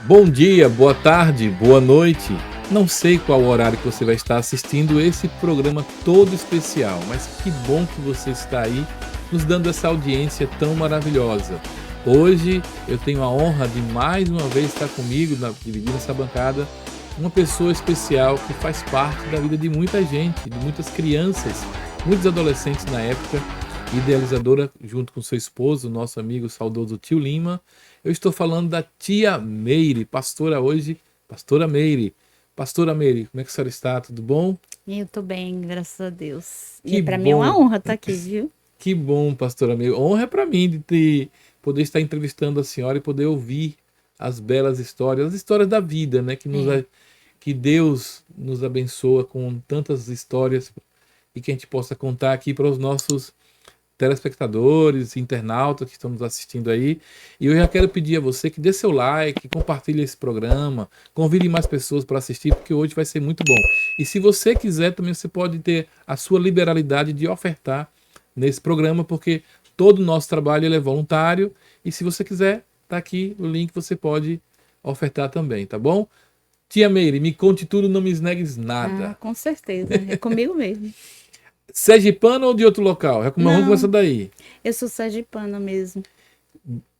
Bom dia, boa tarde, boa noite. Não sei qual o horário que você vai estar assistindo esse programa todo especial, mas que bom que você está aí nos dando essa audiência tão maravilhosa. Hoje eu tenho a honra de mais uma vez estar comigo, dividindo essa bancada, uma pessoa especial que faz parte da vida de muita gente, de muitas crianças, muitos adolescentes na época, idealizadora junto com seu esposo, nosso amigo saudoso tio Lima. Eu estou falando da tia Meire, pastora hoje, pastora Meire. Pastora Meire, como é que a senhora está? Tudo bom? Eu tô bem, graças a Deus. Que E para mim é uma bom, honra estar aqui, viu? que bom, pastora Meire. Honra é para mim poder estar entrevistando a senhora e poder ouvir as belas histórias, as histórias da vida, né? É, Que Deus nos abençoa com tantas histórias e que a gente possa contar aqui para os nossos telespectadores, internautas que estão nos assistindo aí. E eu já quero pedir a você que dê seu like, compartilhe esse programa, convide mais pessoas para assistir, porque hoje vai ser muito bom. E se você quiser, também você pode ter a sua liberalidade de ofertar nesse programa, porque todo o nosso trabalho ele é voluntário. E se você quiser, tá aqui o link, você pode ofertar também, tá bom? Tia Meire, me conte tudo, não me negues nada. com certeza. É comigo mesmo. Sergipano ou de outro local? Vamos começar Não, daí. eu sou sergipana mesmo.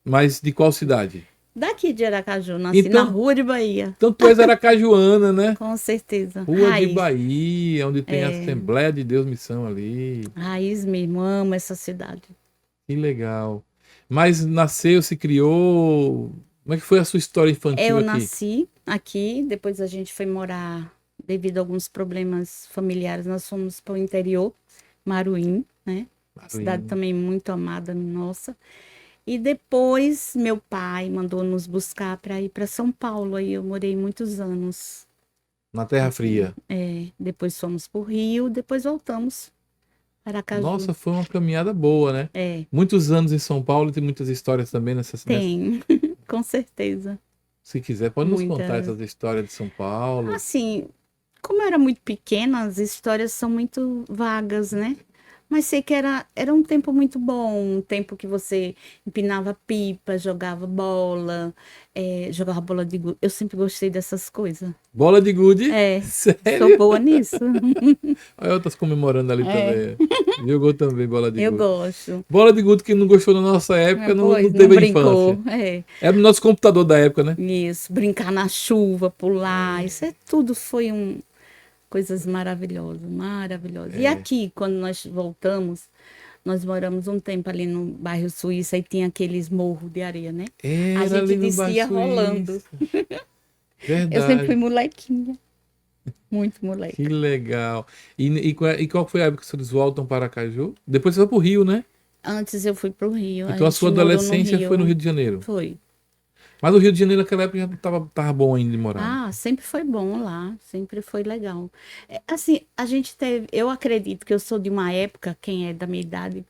Mas de qual cidade? Daqui de Aracaju, nasci na Então, Rua de Bahia. então tu és aracajuana, né? Com certeza. Rua de Raiz. Bahia, onde tem a Assembleia de Deus Missão ali. Raiz mesmo, amo essa cidade. Que legal. Mas nasceu, se criou. Como é que foi a sua história infantil Eu aqui? nasci aqui, depois a gente foi morar, devido a alguns problemas familiares, nós fomos para o interior, Maruim, né? Cidade Maruim. também muito amada nossa. E depois meu pai mandou nos buscar para ir para São Paulo. Aí eu morei muitos anos. Na Terra Fria. Depois fomos para o Rio, depois voltamos para Aracaju. Nossa, foi uma caminhada boa, né? É, Muitos anos em São Paulo, tem muitas histórias também nessa. tem, com certeza. Se quiser, pode nos contar Muita. essas histórias de São Paulo. Assim, como eu era muito pequena, as histórias são muito vagas, né? Mas sei que era um tempo muito bom, um tempo que você empinava pipa, jogava bola de gude. Eu sempre gostei dessas coisas. Bola de gude? É, sou Sério? boa nisso. Olha, outras comemorando ali É, também. Jogou também bola de eu gude. gosto. Bola de gude que não gostou na nossa época, não Pois, não teve a brincou. infância. Era no nosso computador da época, né? Isso, brincar na chuva, pular, isso é tudo foi coisas maravilhosas, maravilhosas. E aqui, quando nós voltamos, nós moramos um tempo ali no bairro Suíça e tinha aqueles morros de areia, né? A Era gente ali no Bairro descia rolando. Suíça. Eu sempre fui Verdade. molequinha, muito Que moleca. legal. E qual foi a época que vocês voltam para Aracaju? Depois você foi pro Rio, né? Antes eu fui pro Rio, a Então a gente sua morou no adolescência foi no Rio Rio. de Janeiro. Foi. Mas o Rio de Janeiro naquela época já tava bom ainda de morar, né? Ah, sempre foi bom lá, sempre foi legal. Assim, a gente teve, eu acredito que eu sou de uma época, quem é da minha idade,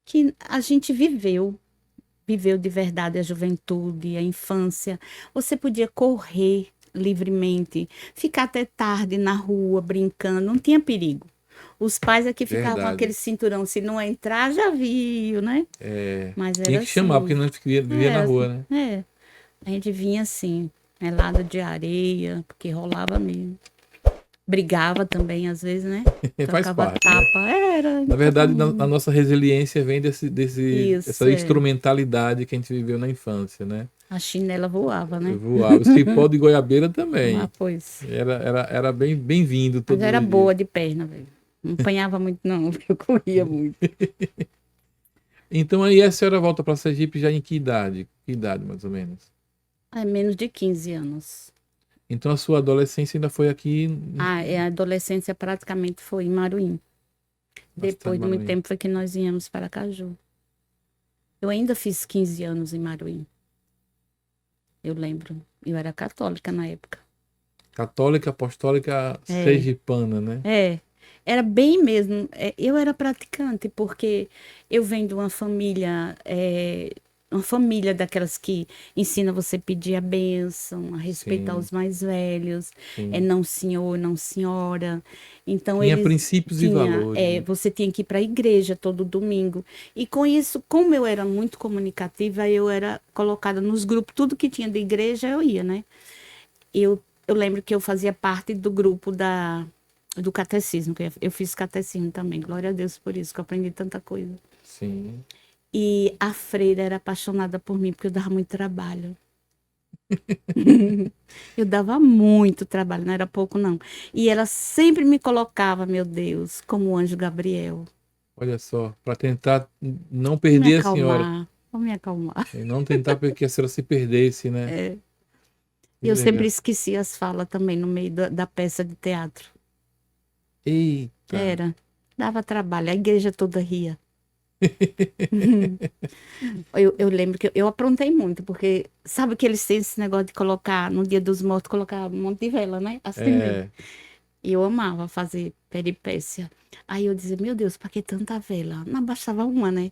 que a gente viveu de verdade a juventude, a infância. Você podia correr livremente, ficar até tarde na rua brincando, não tinha perigo. Os pais aqui ficavam com aquele Verdade. cinturão, se não entrar, já viu, né? É, Mas tinha era que chamar, porque assim, não vivia na rua, né? a gente vinha assim, melada de areia, porque rolava mesmo. Brigava também, às vezes, né? Faz Trocava parte, né? tapa, era Na todo verdade, a mundo. nossa resiliência vem Isso, essa instrumentalidade que a gente viveu na infância, né? a chinela voava, né? Voar. O cipó de goiabeira Ah, também. pois. Era bem bem-vindo Mas eu todos era os dias. boa de perna, velho. Não apanhava muito, não, porque eu corria muito. Então aí a senhora volta para Sergipe já em que idade? Que idade, mais ou menos? É menos de 15 anos. Então a sua adolescência ainda foi aqui A adolescência praticamente foi em Maruim. na cidade Depois de de muito Maranhão. tempo foi que nós viemos para Caju. Eu ainda fiz 15 anos em Maruim. Eu lembro. Eu era católica na época. Católica, apostólica, É, sergipana, né? é. Era bem mesmo. Eu era praticante, porque eu venho de uma família uma família daquelas que ensina você a pedir a bênção, a respeitar Sim, os mais velhos, sim. não senhor, não senhora. Então Tinha eles princípios e tinha, valores, né? você tinha que ir para a igreja todo domingo. E com isso, como eu era muito comunicativa, eu era colocada nos grupos, tudo que tinha de igreja eu ia, né? Eu lembro que eu fazia parte do grupo do catecismo, que eu fiz catecismo também. Glória a Deus por isso, que eu aprendi tanta coisa. Sim. E a freira era apaixonada por mim, porque eu dava muito trabalho. Eu dava muito trabalho, não era pouco, não. E ela sempre me colocava, meu Deus, como o anjo Gabriel. Olha só, para tentar não Vou me perder a senhora. acalmar, vou me acalmar. E não tentar que a senhora se perdesse, né? E Que eu sempre legal. esquecia as falas também no meio da peça de teatro. Eita. Era, dava trabalho, a igreja toda ria. Eu lembro que eu aprontei muito, porque sabe que eles têm esse negócio de colocar, no Dia dos Mortos, colocar um monte de vela, né? Acender. É, E eu amava fazer peripécia. Aí eu dizia, meu Deus, pra que tanta vela? Não bastava uma, né?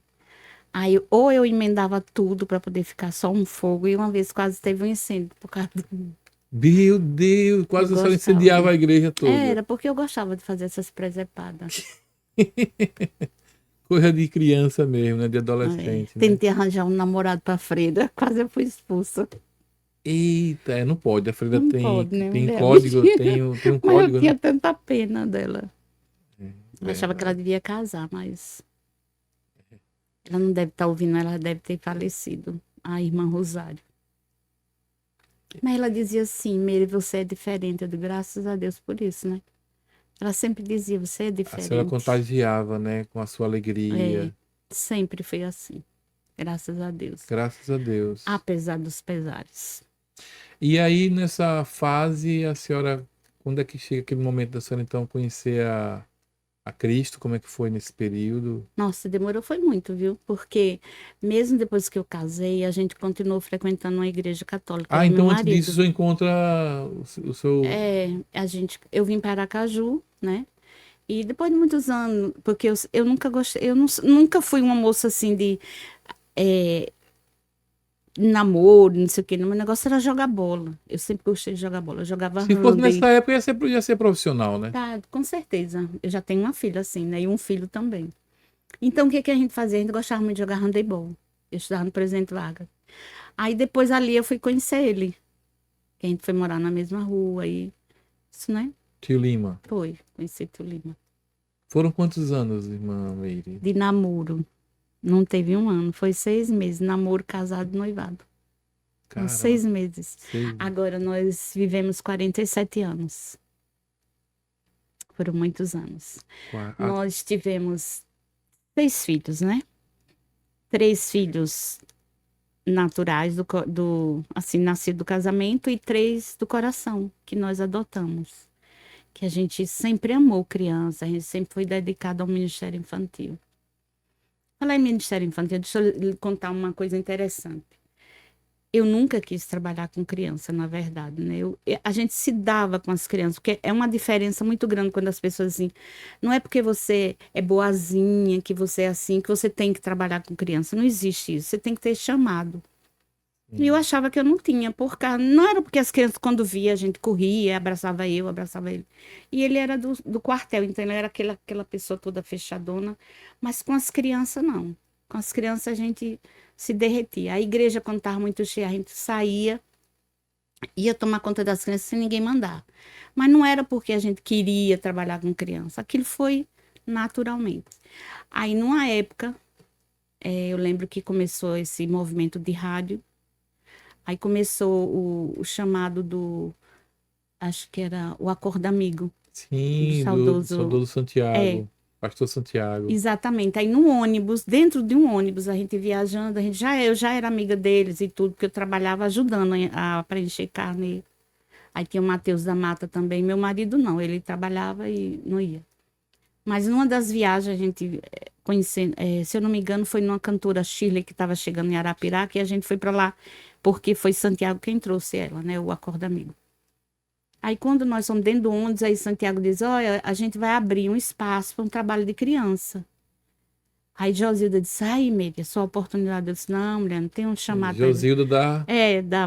Aí ou eu emendava tudo pra poder ficar só um fogo, e uma vez quase teve um incêndio por causa do... meu Deus, Eu quase a senhora gostava. incendiava a igreja toda. Era, porque eu gostava de fazer essas presepadas. Coisa de criança mesmo, né? De É. adolescente, né? Tentei arranjar um namorado pra freira, quase eu fui expulsa. Eita, não pode. A freira Não tem, pode, né, tem mulher? código, tem um Mas eu código, né? tinha tanta pena dela. Eu achava que ela Verdade. devia casar, mas ela não deve estar ouvindo, ela deve ter falecido, a irmã Rosário. Mas ela dizia assim, Meire, você é diferente. Eu digo, graças a Deus por isso, né? Ela sempre dizia, você é A senhora diferente. contagiava, né? Com a sua É, alegria. sempre foi assim, graças a Deus. Graças a Deus. Apesar dos pesares. E aí, nessa fase, a senhora, quando é que chega aquele momento da senhora, então, conhecer a Cristo? Como é que foi nesse período? Nossa, demorou foi muito, viu? Porque mesmo depois que eu casei, a gente continuou frequentando uma igreja católica, eu Ah, e meu então antes disso, o marido. senhor encontra o seu... Eu vim para Aracaju, né? E depois de muitos anos, porque eu nunca gostei, nunca fui uma moça assim de é, namoro, não sei o quê. Meu negócio era jogar bola. Eu sempre gostei de jogar bola. Eu jogava Se fosse handball. nessa época, ia ser profissional, né? Tá, com certeza. Eu já tenho uma filha assim, né? E um filho também. Então, o que que a gente fazia? A gente gostava muito de jogar handebol. Eu estudava no Presidente Vargas. Aí depois ali eu fui conhecer ele. Que a gente foi morar na mesma rua e isso, né? Tio Lima. Foi, conheci o Lima. Foram quantos anos, irmã Meire? De namoro. Não teve um ano, foi 6 meses. Namoro, casado, noivado. Uns Caramba, 6 meses. seis. Agora nós vivemos 47 anos. Foram muitos anos. Ah, Nós tivemos 6 filhos, né? 3 filhos naturais assim, nascido do casamento e 3 do coração, que nós adotamos. Que a gente sempre amou criança, a gente sempre foi dedicado ao Ministério Infantil. Falar em Ministério Infantil, deixa eu lhe contar uma coisa interessante. Eu nunca quis trabalhar com criança, na verdade, né? A gente se dava com as crianças, porque é uma diferença muito grande quando as pessoas assim, não é porque você é boazinha, que você é assim, que você tem que trabalhar com criança. Não existe isso. Você tem que ter chamado. E eu sim. achava que eu não tinha, porque não era porque as crianças, quando via, a gente corria, abraçava eu, abraçava ele. E ele era do quartel, então ele era aquela pessoa toda fechadona, mas com as crianças, não. Com as crianças a gente se derretia. A igreja, quando estava muito cheia, a gente saía, ia tomar conta das crianças sem ninguém mandar. Mas não era porque a gente queria trabalhar com criança, aquilo foi naturalmente. Aí, numa época, eu lembro que começou esse movimento de rádio. Aí começou o chamado acho que era o Acordo Amigo, do Sim, do saudoso. saudoso É, Santiago. Pastor Santiago. exatamente. Aí no ônibus, dentro de um ônibus, a gente viajando, eu já era amiga deles e tudo, porque eu trabalhava ajudando a preencher carne. Aí tinha o Matheus da Mata também, meu marido não, ele trabalhava e não ia. Mas numa das viagens, a gente conhecendo, se eu não me engano, foi numa cantora Shirley que estava chegando em Arapiraca, e a gente foi para lá, porque foi Santiago quem trouxe ela, né? O Acordo Amigo. Aí, quando nós somos dentro do ônibus, aí Santiago diz: olha, a gente vai abrir um espaço para um trabalho de criança. Aí Josilda disse, ai, Meire, sua oportunidade. Eu disse, não, mulher, não tem um chamado. Josildo Da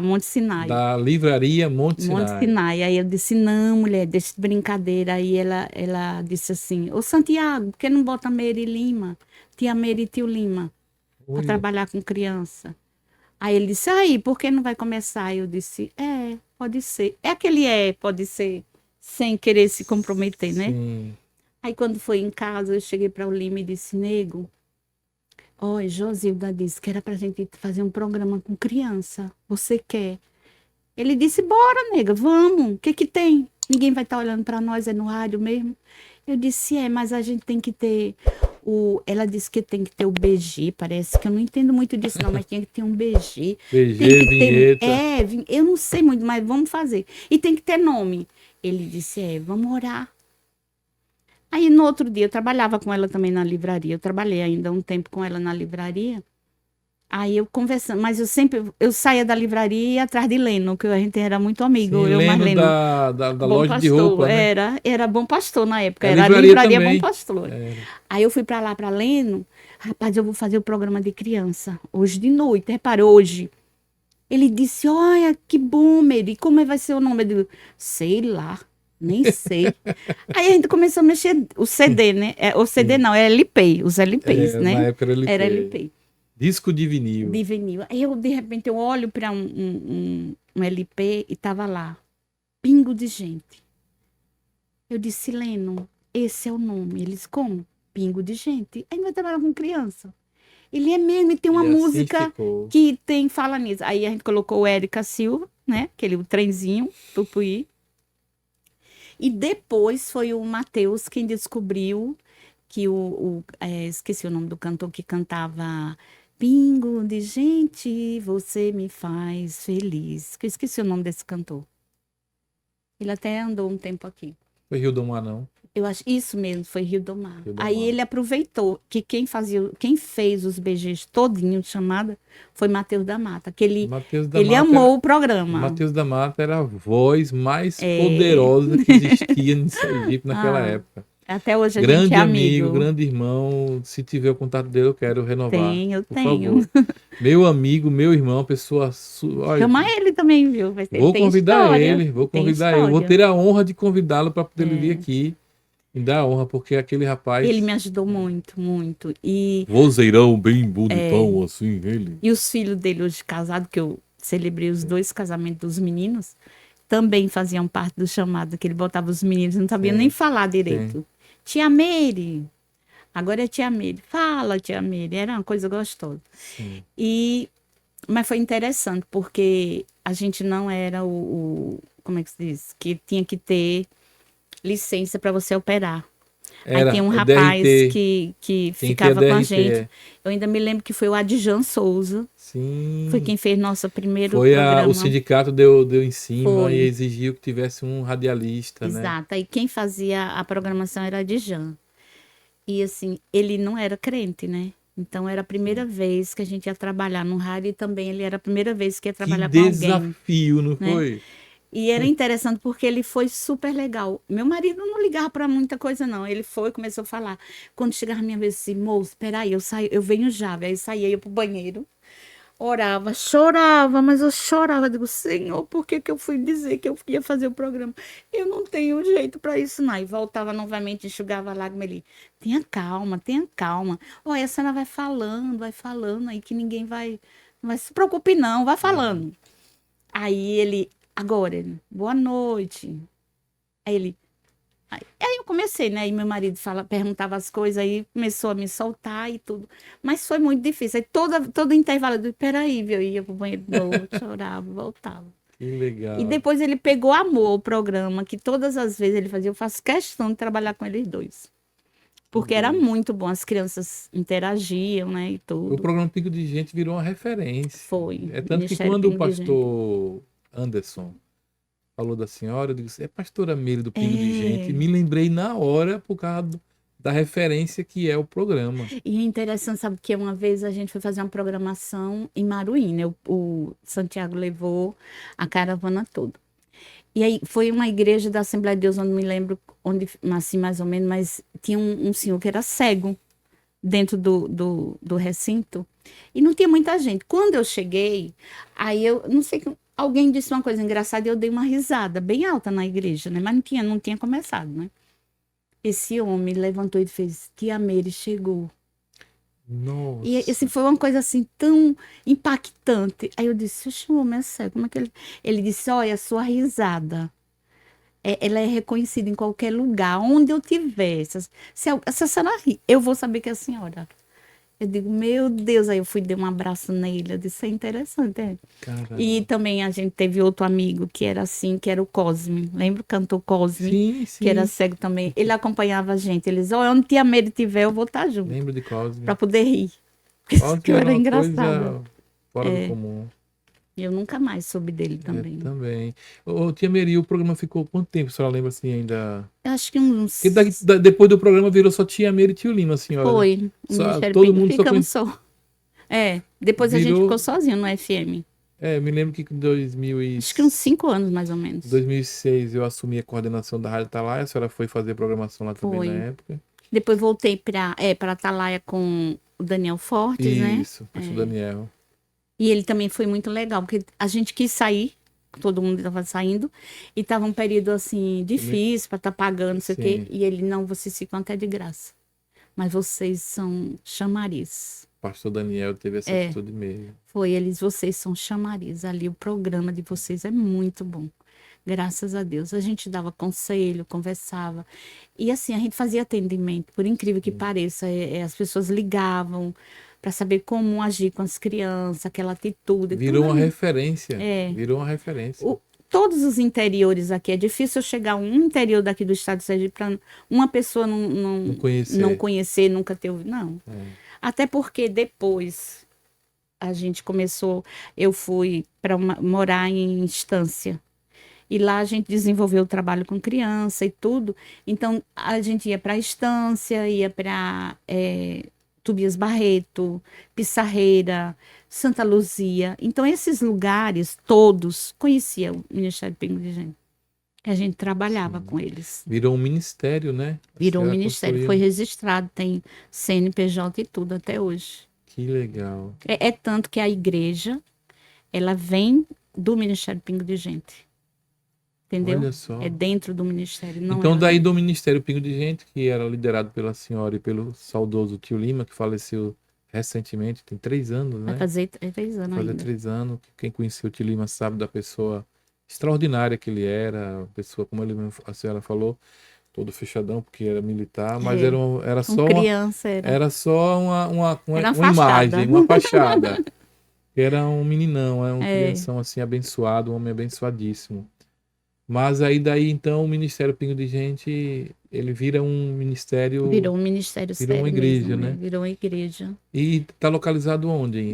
Monte Sinai. da livraria Monte Monte Sinai. Sinai. Aí eu disse, não, mulher, deixa de brincadeira. Aí ela disse assim, ô Santiago, por que não bota Meire Lima? Tia Meire e tio Lima, para Olha, trabalhar com criança. Aí ele disse, aí, por que não vai começar? Aí eu disse, pode ser. Pode ser, sem querer se comprometer, né? sim. Aí quando foi em casa, eu cheguei para o Lima e disse, nego, oi, Josilda disse que era pra gente fazer um programa com criança. Você quer? Ele disse, bora, nega, vamos. O que que tem? Ninguém vai estar olhando para nós, é no rádio mesmo. Eu disse, mas a gente tem que ter Ela disse que tem que ter o BG, parece que eu não entendo muito disso não, mas tinha que ter um BG. BG, Tem que ter, vinheta. eu não sei muito, mas vamos fazer. E tem que ter nome. Ele disse, vamos orar. Aí no outro dia eu trabalhava com ela também na livraria. Eu trabalhei ainda um tempo com ela na livraria. Aí eu conversando, mas eu saía da livraria e ia atrás de Leno, que a gente era muito amigo, Sim, eu mais lendo Leno. da Bom loja de Pastor, roupa, né? era Bom Pastor na época, A era a livraria livraria Bom também. Pastor. Era. Aí eu fui pra lá, pra Leno, rapaz, eu vou fazer o programa de criança, hoje de noite, repara, hoje. Ele disse, olha, que bom, Mary, como vai ser o nome? Eu digo, sei lá, nem sei. Aí a gente começou a mexer o CD, né? O CD não, é LP, os LPs, né? Na época era LP. Era LP. Disco de vinil. De vinil. Aí eu, de repente, eu olho para um LP e tava lá, Pingo de Gente. Eu disse, Leno, esse é o nome. Eles, como? Pingo de Gente. Aí vai trabalhar com criança. Ele é mesmo, e tem uma E assim música ficou. que fala nisso. Aí a gente colocou o Érica Silva, né? O trenzinho, Tupuí. E depois foi o Matheus quem descobriu que esqueci o nome do cantor que cantava Pingo de Gente, você me faz feliz. Que eu esqueci o nome desse cantor. Ele até andou um tempo aqui. Foi Rio do Mar, não? Eu acho isso mesmo, foi Rio do Mar. Rio do Aí Mar. ele aproveitou que quem fez os BGs todinho de chamada foi Matheus da Mata, que Matheus da ele Mata amou era- o programa. Matheus da Mata era a voz mais poderosa que existia em Sergipe naquela Ah, época. Até hoje a gente Grande é amigo, amigo. grande irmão. Se tiver o contato dele, eu quero renovar. Eu Por tenho. favor. Meu amigo, meu irmão, pessoa. Olha, Chama ele também, viu? vou Tem convidar história. ele, vou Tem convidar ele. Vou história. ter a honra de convidá-lo para poder vir aqui. Me dar a honra, porque aquele rapaz. Ele me ajudou muito, muito. Vozeirão bem bonitão, assim, ele. E os filhos dele hoje casados, que eu celebrei os 2 casamentos dos meninos, também faziam parte do chamado, que ele botava os meninos, não sabiam Sim, nem falar direito. Tia Meire, agora é Tia Meire. Fala, Tia Meire. Era uma coisa gostosa. Sim. Mas foi interessante, porque a gente não era como é que se diz? Que tinha que ter licença para você operar. Aí tem um rapaz DRT. que Tem ficava ter com a DRT, gente. Eu ainda me lembro que foi o Adjan Souza. Sim. Foi quem fez nosso primeiro Foi programa. o sindicato deu em cima Foi. e exigiu que tivesse um radialista, né? Exato. Aí quem fazia a programação era Adjan. E assim, ele não era crente, né? Então era a primeira vez que a gente ia trabalhar no rádio e também ele era a primeira vez que ia trabalhar Que com alguém. desafio, não né? foi? E era interessante porque ele foi super legal. Meu marido não ligava para muita coisa, não. Ele foi, começou a falar. Quando chegava a minha vez, assim, moço, peraí, eu venho já. Aí saía eu pro banheiro, orava, chorava, mas eu chorava. Digo, Senhor, por que que eu fui dizer que eu ia fazer o programa? Eu não tenho jeito para isso, não. E voltava novamente, enxugava a lágrima ali. Tenha calma, tenha calma. Olha, a senhora vai falando aí que ninguém vai. Não vai se preocupe, não, vai falando. Aí ele, agora, boa noite. Aí ele. Aí eu comecei, né? Aí meu marido perguntava as coisas, aí começou a me soltar e tudo. Mas foi muito difícil. Aí todo intervalo, eu disse, peraí, viu? Eu ia pro banheiro de novo, chorava, voltava. Que legal. E depois ele pegou amor ao programa, que todas as vezes ele fazia, eu faço questão de trabalhar com eles dois. Porque era muito bom, as crianças interagiam, né? E tudo. O programa Pingo de Gente virou uma referência. Foi. É tanto que Ministério quando o Pingo de Gente. pastor Anderson falou da senhora, eu disse, é pastora Meire do Pingo de É. Gente. Me lembrei na hora por causa da referência que é o programa. E é interessante, sabe, que uma vez a gente foi fazer uma programação em Maruí, né? O Santiago levou a caravana toda. E aí foi uma igreja da Assembleia de Deus, onde me lembro, onde nasci mais ou menos, mas tinha um senhor que era cego, dentro do recinto, e não tinha muita gente. Quando eu cheguei, aí eu não sei, alguém disse uma coisa engraçada e eu dei uma risada bem alta na igreja, né? Mas não tinha começado, né? Esse homem levantou e fez: Tia Meire chegou. E Nossa. esse foi uma coisa assim tão impactante. Aí eu disse: Oxe, o homem é cego, como é que ele. Ele disse: Olha, a sua risada. Ela é reconhecida em qualquer lugar, onde eu tiver. Se a senhora rir, eu vou saber que é a senhora. Eu digo, meu Deus, aí eu fui dar um abraço nele, eu disse, é interessante, é. E Caramba. também a gente teve outro amigo que era assim, que era o Cosme, lembra o cantor Cosme, Sim, que era sim. cego também, ele acompanhava a gente, ele dizia, onde Tia Meire tiver, eu vou estar junto, Lembro de para Cosme. poder rir, porque Cosme eu era era uma engraçada. coisa fora do comum. Eu nunca mais soube dele É, também. também. Ô, Tia Meri, o programa ficou quanto tempo? A senhora lembra assim ainda? Eu acho que Porque uns, depois do programa virou só Tia Meri e Tio Lima, a senhora, né? foi, o Só, Ministério todo Pingo, mundo só ficamos conhece. só. Depois a gente ficou Virou. sozinho no FM, É, me lembro que em acho que uns 5 anos mais ou menos. 2006 eu assumi a coordenação da Rádio Atalaia, a senhora foi fazer programação lá também na Foi. época. Depois voltei para Atalaia com o Daniel Fortes, né? Isso, pastor Daniel. E ele também foi muito legal, porque a gente quis sair, todo mundo estava saindo, e estava um período assim difícil para estar pagando, não sei o quê. Sim, E ele, não, vocês ficam até de graça. Mas vocês são chamariz. pastor Daniel teve essa atitude mesmo. Foi eles, vocês são chamariz. Ali o programa de vocês é muito bom. Graças a Deus. A gente dava conselho, conversava. E assim, a gente fazia atendimento, por incrível que pareça. As pessoas ligavam para saber como agir com as crianças, aquela atitude, Virou tudo uma ali. referência. É. Virou uma referência. Todos os interiores aqui, é difícil eu chegar a um interior daqui do estado de Sergipe para uma pessoa Não não conhecer. conhecer, nunca ter ouvido. Não. É. Até porque depois a gente começou, eu fui para morar em Estância. E lá a gente desenvolveu o trabalho com criança e tudo. Então a gente ia para a Estância, ia para Tobias Barreto, Pissarreira, Santa Luzia. Então esses lugares todos conhecia o Ministério Pingo de Gente. A gente trabalhava com eles. Virou um ministério, né? A Virou um senhora ministério, construiu. foi registrado, tem CNPJ e tudo até hoje. Que legal. É tanto que a igreja, ela vem do Ministério Pingo de Gente. Entendeu? Olha só. É dentro do ministério, não Então, é. daí do Ministério Pingo de Gente, que era liderado pela senhora e pelo saudoso tio Lima, que faleceu recentemente, tem 3 anos, Vai né? fazer 3 anos Fazer ainda. 3 anos. Quem conheceu o tio Lima sabe da pessoa extraordinária que ele era, a pessoa, como a senhora falou, todo fechadão, porque era militar, mas É, era com só criança era só era uma uma fachada. imagem, uma fachada. Era um meninão, é um É, crianção assim abençoado, um homem abençoadíssimo. Mas aí daí então o Ministério Pingo de Gente, ele vira um ministério, virou um ministério virou uma sério mesmo, igreja, né? né? Virou uma igreja. E tá localizado onde?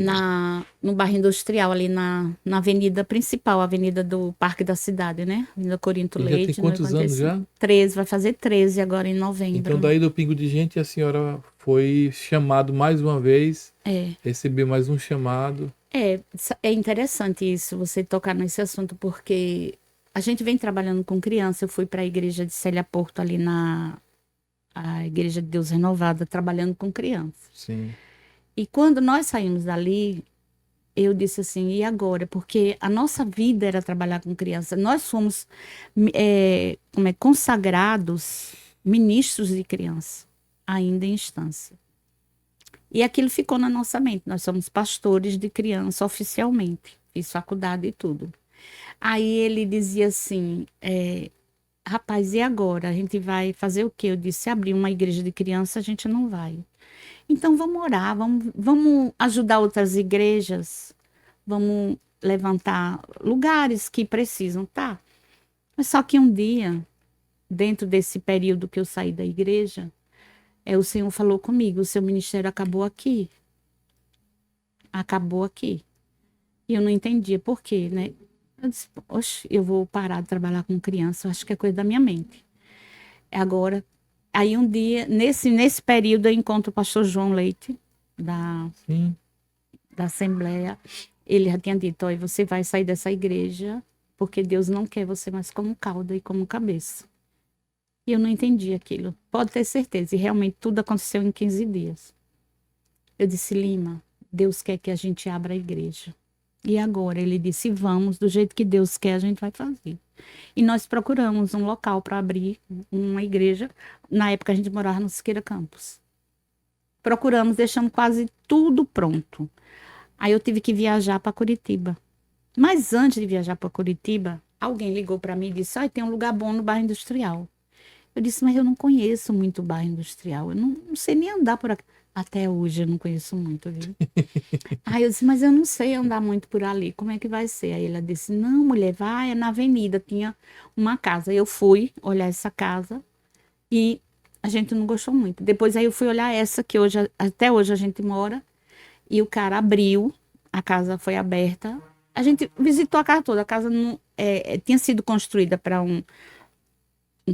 No bairro industrial, ali na avenida principal, a avenida do Parque da Cidade, né? Avenida Corinto E já tem Leite, quantos anos 45. já? 13, vai fazer 13 agora em Então novembro. daí do Pingo de Gente a senhora foi chamado mais uma vez, É. recebeu mais um chamado. É interessante isso, você tocar nesse assunto, porque a gente vem trabalhando com criança. Eu fui para a igreja de Célia Porto, ali a Igreja de Deus Renovada, trabalhando com criança. Sim. E quando nós saímos dali, eu disse assim, e agora? Porque a nossa vida era trabalhar com criança. Nós fomos consagrados ministros de criança, ainda em instância. E aquilo ficou na nossa mente. Nós somos pastores de criança oficialmente. Fiz faculdade e tudo. Aí ele dizia assim, rapaz, e agora? A gente vai fazer o quê? Eu disse, abrir uma igreja de criança, a gente não vai. Então vamos orar, vamos ajudar outras igrejas, vamos levantar lugares que precisam, tá? Mas só que um dia, dentro desse período que eu saí da igreja, o Senhor falou comigo, o seu ministério acabou aqui. Acabou aqui. E eu não entendia por quê, né? Eu disse, oxe, eu vou parar de trabalhar com criança, eu acho que é coisa da minha mente. Agora, aí um dia, nesse período, eu encontro o pastor João Leite, Sim. da Assembleia. Ele já tinha dito, olha, você vai sair dessa igreja, porque Deus não quer você mais como cauda e como cabeça. E eu não entendi aquilo. Pode ter certeza, e realmente tudo aconteceu em 15 dias. Eu disse, Lima, Deus quer que a gente abra a igreja. E agora? Ele disse, vamos, do jeito que Deus quer, a gente vai fazer. E nós procuramos um local para abrir uma igreja. Na época a gente morava no Siqueira Campos. Procuramos, deixamos quase tudo pronto. Aí eu tive que viajar para Curitiba. Mas antes de viajar para Curitiba, alguém ligou para mim e disse, tem um lugar bom no bairro industrial. Eu disse, mas eu não conheço muito o bairro industrial. Eu não sei nem andar por aqui. Até hoje eu não conheço muito, viu? Aí eu disse, mas eu não sei andar muito por ali. Como é que vai ser? Aí ela disse, não, mulher, vai, é na avenida. Tinha uma casa. Eu fui olhar essa casa e a gente não gostou muito. Depois aí eu fui olhar essa que hoje, até hoje a gente mora. E o cara abriu, a casa foi aberta. A gente visitou a casa toda. A casa não, tinha sido construída para um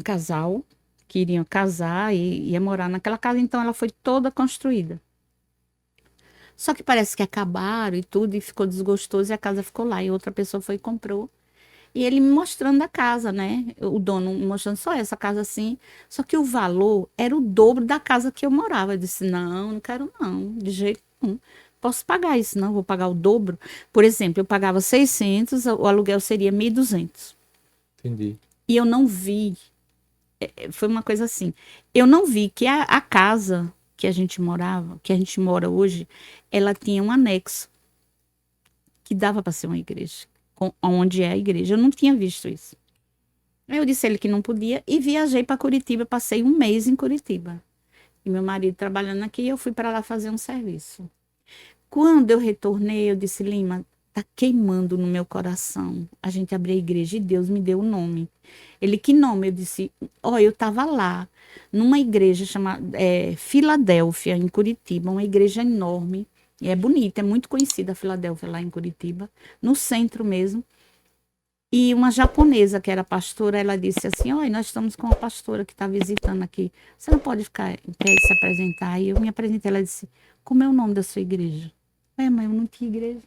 casal que iriam casar e ia morar naquela casa, então ela foi toda construída. Só que parece que acabaram e tudo, e ficou desgostoso, e a casa ficou lá, e outra pessoa foi e comprou. E ele me mostrando a casa, né? O dono me mostrando só essa casa assim. Só que o valor era o dobro da casa que eu morava. Eu disse, não quero não, de jeito nenhum. Posso pagar isso, não, vou pagar o dobro. Por exemplo, eu pagava 600, o aluguel seria 1.200. Entendi. E eu não vi, foi uma coisa assim, eu não vi que a casa que a gente morava, que a gente mora hoje, ela tinha um anexo que dava para ser uma igreja, onde é a igreja. Eu não tinha visto isso. Aí eu disse a ele que não podia e viajei para Curitiba, passei um mês em Curitiba. E meu marido trabalhando aqui, eu fui para lá fazer um serviço. Quando eu retornei, eu disse, Lima, tá queimando no meu coração a gente abrir a igreja, e Deus me deu o nome. Ele, que nome? Eu disse, eu tava lá, numa igreja chamada Filadélfia, em Curitiba, uma igreja enorme, e é bonita, é muito conhecida a Filadélfia lá em Curitiba, no centro mesmo. E uma japonesa que era pastora, ela disse assim, nós estamos com uma pastora que está visitando aqui, você não pode ficar em pé e se apresentar? E eu me apresentei, ela disse, como é o nome da sua igreja? Mas eu não tinha igreja.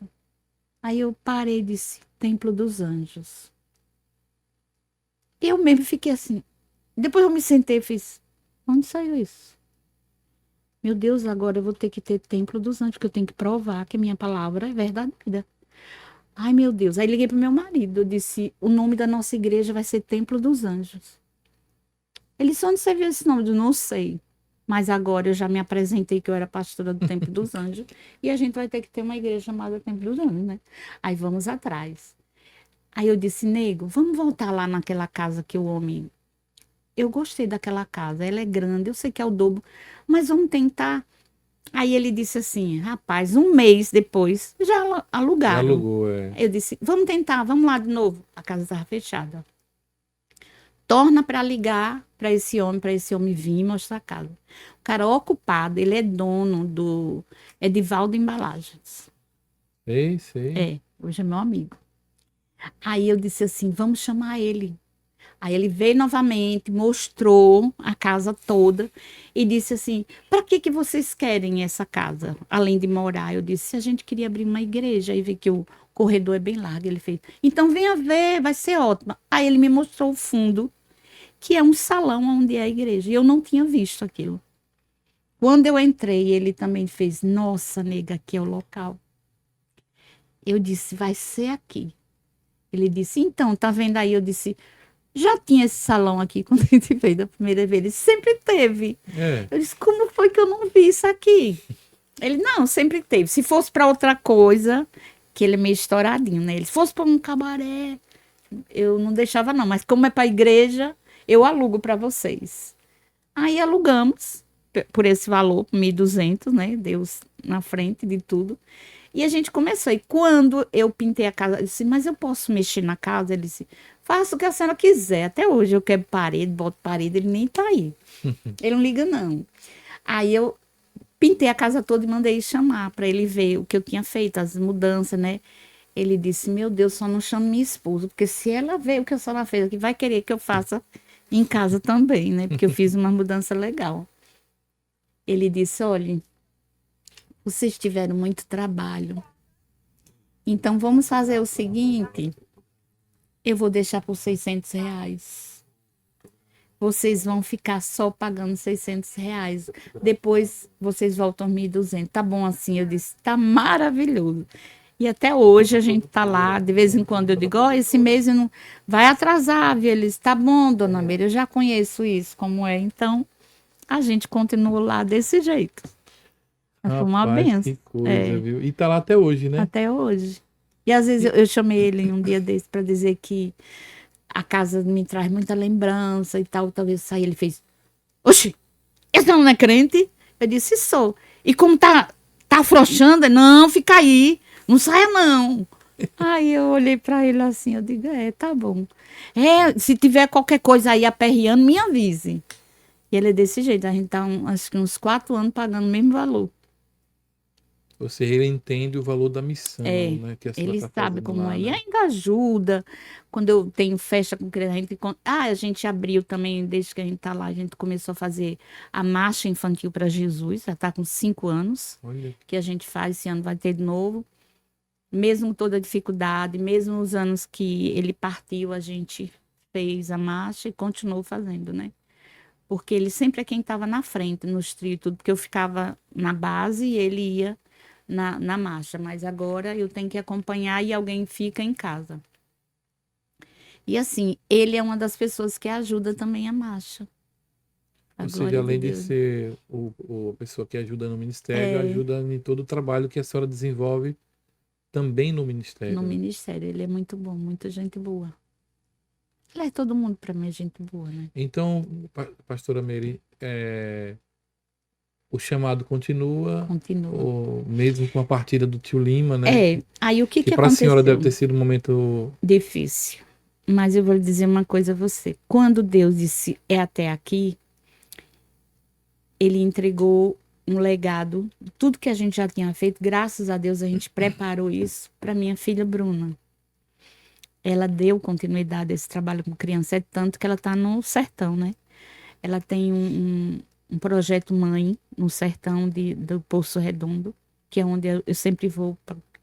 Aí eu parei e disse, Templo dos Anjos. Eu mesmo fiquei assim. Depois eu me sentei e fiz, onde saiu isso? Meu Deus, agora eu vou ter que ter Templo dos Anjos, porque eu tenho que provar que a minha palavra é verdadeira. Ai, meu Deus. Aí liguei pro meu marido, eu disse, o nome da nossa igreja vai ser Templo dos Anjos. Ele disse, onde você viu esse nome? Eu não sei. Mas agora eu já me apresentei que eu era pastora do Templo dos Anjos e a gente vai ter que ter uma igreja chamada Templo dos Anjos, né? Aí vamos atrás. Aí eu disse, nego, vamos voltar lá naquela casa que o homem... Eu gostei daquela casa, ela é grande, eu sei que é o dobro, mas vamos tentar. Aí ele disse assim, rapaz, um mês depois, já alugaram. Já alugou, Eu disse, vamos tentar, vamos lá de novo. A casa estava fechada. Torna para ligar para esse homem vir e mostrar a casa. O cara ocupado, ele é dono do Edivaldo Embalagens. Sei. Hoje é meu amigo. Aí eu disse assim, vamos chamar ele. Aí ele veio novamente, mostrou a casa toda e disse assim, para que vocês querem essa casa, além de morar? Eu disse, a gente queria abrir uma igreja, aí vi que o corredor é bem largo. Ele fez, então venha ver, vai ser ótimo. Aí ele me mostrou o fundo, que é um salão onde é a igreja, e eu não tinha visto aquilo. Quando eu entrei, ele também fez, nossa, nega, aqui é o local. Eu disse, vai ser aqui. Ele disse, então, tá vendo aí? Eu disse, já tinha esse salão aqui quando a gente veio da primeira vez. Ele sempre teve. Eu disse, como foi que eu não vi isso aqui? Ele, não, sempre teve. Se fosse para outra coisa, que ele é meio estouradinho, né? Ele, se fosse para um cabaré, eu não deixava não. Mas como é para a igreja, eu alugo para vocês. Aí alugamos por esse valor, 1.200, né? Deus na frente de tudo. E a gente começou. E quando eu pintei a casa, eu disse, mas eu posso mexer na casa? Ele disse, faça o que a senhora quiser. Até hoje eu quebro parede, boto parede, ele nem tá aí. Ele não liga, não. Aí eu pintei a casa toda e mandei chamar para ele ver o que eu tinha feito, as mudanças, né? Ele disse, meu Deus, só não chamo minha esposa, porque se ela ver o que a senhora fez aqui, vai querer que eu faça em casa também, né? Porque eu fiz uma mudança legal. Ele disse, olha, vocês tiveram muito trabalho. Então, vamos fazer o seguinte, eu vou deixar por R$600. vocês vão ficar só pagando R$ 600. Depois vocês voltam 1.200. Tá bom assim? Eu disse, tá maravilhoso. E até hoje a gente tá lá, de vez em quando eu digo, ó, esse mês eu não vai atrasar, viu? Eles, tá bom, dona Meira, eu já conheço isso, como é. Então, a gente continua lá desse jeito. Mas foi uma Rapaz, benção. que coisa, viu? E tá lá até hoje, né? Até hoje. E às vezes eu chamei ele um dia desse para dizer que a casa me traz muita lembrança e tal. Talvez eu saia, ele fez, oxi, esse não é crente? Eu disse, sou. E como tá afrouxando? Não, fica aí. Não saia, não. Aí eu olhei para ele assim, eu digo, tá bom. Se tiver qualquer coisa aí aperreando, me avise. E ele é desse jeito, a gente tá acho que uns 4 anos pagando o mesmo valor. Ou seja, ele entende o valor da missão, né? Que a senhora Ele tá sabe fazendo como lá, é. E né? ainda ajuda. Quando eu tenho festa com criança, a gente abriu também, desde que a gente tá lá, a gente começou a fazer a marcha infantil para Jesus, já tá com 5 anos, Olha, que a gente faz, esse ano vai ter de novo. Mesmo com toda a dificuldade, mesmo os anos que ele partiu, a gente fez a marcha e continuou fazendo, né? Porque ele sempre é quem estava na frente, nos trios, e tudo, porque eu ficava na base e ele ia na marcha, mas agora eu tenho que acompanhar e alguém fica em casa. E assim, ele é uma das pessoas que ajuda também a marcha. A ou seja, glória de além de Deus. ser a pessoa que ajuda no ministério, ajuda em todo o trabalho que a senhora desenvolve também no ministério, No né? ministério, ele é muito bom, muita gente boa. Ele é todo mundo para mim, é gente boa, né? Então, pastora Mary, o chamado continua, Continua. mesmo com a partida do tio Lima, né? Aí o que Que que para a senhora deve aconteceu? ter sido um momento. Difícil. Mas eu vou lhe dizer uma coisa a você. Quando Deus disse é até aqui, ele entregou um legado. Tudo que a gente já tinha feito, graças a Deus, a gente preparou isso para minha filha Bruna. Ela deu continuidade a esse trabalho com criança, é tanto que ela está no sertão, né? Ela tem um projeto mãe no sertão do Poço Redondo, que é onde eu sempre vou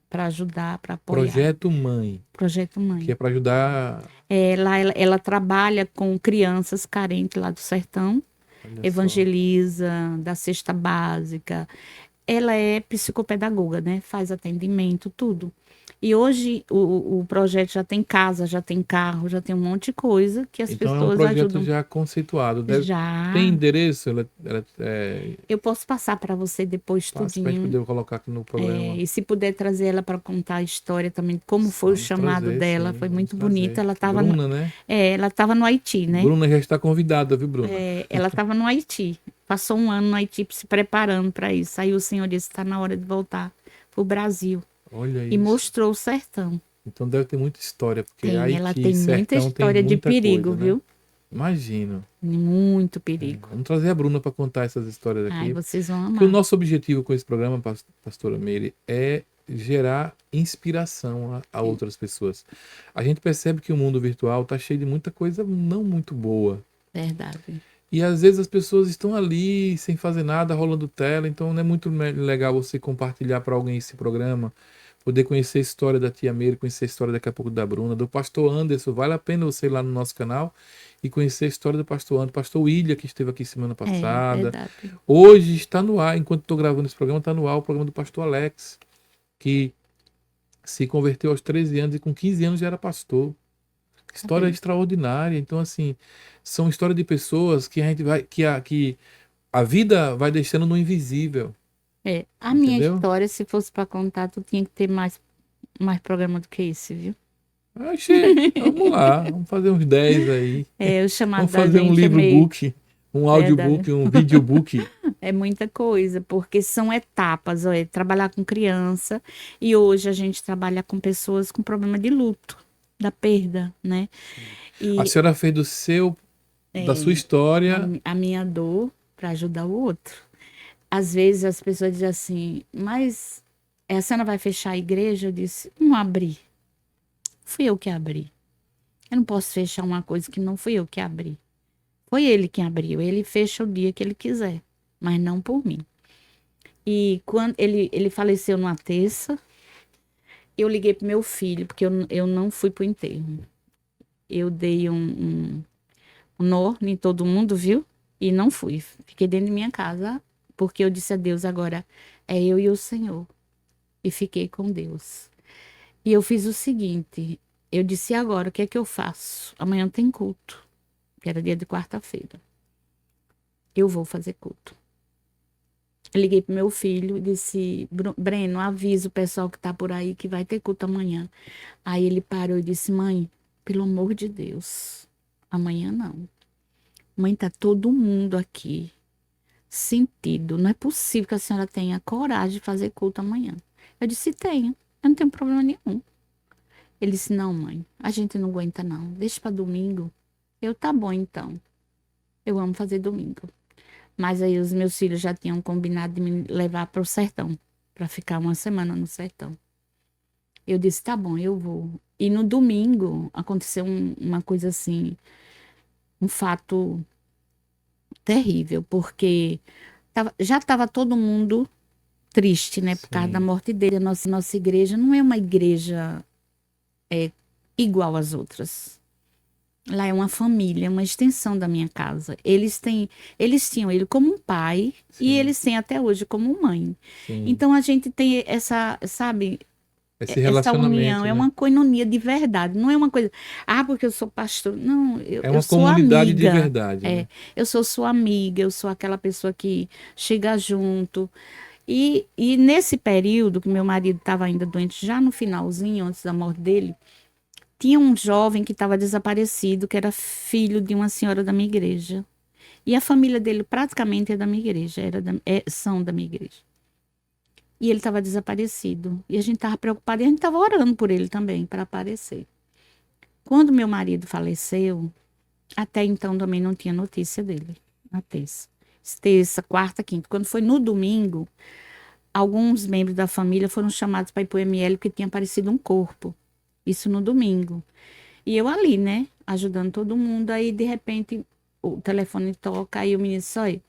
para ajudar, para apoiar. Projeto Mãe, Projeto Mãe. que é para ajudar. Lá ela trabalha com crianças carentes lá do sertão, Olha evangeliza, dá cesta básica. Ela é psicopedagoga, né? Faz atendimento, tudo. E hoje o projeto já tem casa, já tem carro, já tem um monte de coisa que as Então é um pessoas projeto ajudam. já conceituado. Já. Tem endereço? Eu posso passar para você depois Passa para a gente tudinho. poder colocar aqui no programa. E se puder trazer ela para contar a história também, como foi o Vamos chamado trazer, dela, sim, foi vamos muito bonito. trazer. Ela estava Bruna, né? ela estava no Haiti, né? Bruna já está convidada, viu, Bruna? Ela estava no Haiti. Passou um ano no Haiti se preparando para isso. Aí o Senhor disse: está na hora de voltar para o Brasil. Olha E isso. mostrou o sertão. Então deve ter muita história, porque Ela Haiti, tem muita sertão, história tem de muita perigo, coisa, né? viu? Imagino. Muito perigo. Vamos trazer a Bruna para contar essas histórias aqui. Ai, vocês vão Porque o amar. nosso objetivo com esse programa, pastora Meire, é gerar inspiração a outras pessoas. A gente percebe que o mundo virtual está cheio de muita coisa não muito boa. Verdade. E às vezes as pessoas estão ali sem fazer nada, rolando tela, então não é muito legal você compartilhar para alguém esse programa, poder conhecer a história da tia Meire, conhecer a história daqui a pouco da Bruna, do pastor Anderson. Vale a pena você ir lá no nosso canal e conhecer a história do pastor Anderson, pastor William, que esteve aqui semana passada. Verdade. Hoje está no ar, enquanto estou gravando esse programa, está no ar o programa do pastor Alex, que se converteu aos 13 anos e com 15 anos já era pastor. História extraordinária. Então, assim, são histórias de pessoas que a gente vai, que a vida vai deixando no invisível. A minha Entendeu? história, se fosse para contar, tu tinha que ter mais programa do que esse, viu? Achei. Vamos lá, vamos fazer uns 10 aí. O chamado Vamos da fazer um gente é livro meio book, um audiobook, um videobook. É muita coisa, porque são etapas, ó, trabalhar com criança e hoje a gente trabalha com pessoas com problema de luto, da perda, né? A E senhora fez da sua história. a minha dor para ajudar o outro. Às vezes as pessoas dizem assim, mas a senhora vai fechar a igreja? Eu disse, não abri. Fui eu que abri. Eu não posso fechar uma coisa que não fui eu que abri. Foi ele que abriu. Ele fecha o dia que ele quiser, mas não por mim. E quando ele faleceu numa terça, eu liguei pro meu filho, porque eu não fui pro enterro. Eu dei no, em todo mundo, viu? E não fui. Fiquei dentro de minha casa, porque eu disse a Deus, agora é eu e o Senhor. E fiquei com Deus. E eu fiz o seguinte, eu disse, e agora, o que é que eu faço? Amanhã tem culto, que era dia de quarta-feira. Eu vou fazer culto. Eu liguei pro meu filho e disse, Breno, avisa o pessoal que tá por aí que vai ter culto amanhã. Aí ele parou e disse, mãe, pelo amor de Deus, amanhã não. Mãe, tá todo mundo aqui sentido. Não é possível que a senhora tenha coragem de fazer culto amanhã. Eu disse, tenho, eu não tenho problema nenhum. Ele disse, não, mãe, a gente não aguenta não, deixa para domingo. Eu, tá bom então, eu amo fazer domingo. Mas aí os meus filhos já tinham combinado de me levar para o sertão, para ficar uma semana no sertão. Eu disse, tá bom, eu vou. E no domingo aconteceu uma coisa assim, um fato terrível, porque já estava todo mundo triste, né, por causa da Sim. morte dele. A nossa igreja não é uma igreja igual às outras. Lá é uma família, uma extensão da minha casa. Eles tinham ele como um pai e Sim. eles têm até hoje como mãe. Sim. Então a gente tem essa, sabe, Esse essa união, relacionamento, é né? uma coinonia de verdade. Não é uma coisa, porque eu sou pastor. Não, É eu uma sou comunidade de amiga. verdade, É, né? eu sou sua amiga, eu sou aquela pessoa que chega junto. E nesse período que meu marido estava ainda doente, já no finalzinho, antes da morte dele, tinha um jovem que estava desaparecido, que era filho de uma senhora da minha igreja. E a família dele praticamente é da minha igreja, são da minha igreja. E ele estava desaparecido. E a gente estava preocupado e a gente estava orando por ele também, para aparecer. Quando meu marido faleceu, até então também não tinha notícia dele, na terça. Terça, quarta, quinta. Quando foi no domingo, alguns membros da família foram chamados para ir para o ML porque tinha aparecido um corpo. Isso no domingo. E eu ali, né, ajudando todo mundo. Aí, de repente, o telefone toca. Aí o menino disse, olha,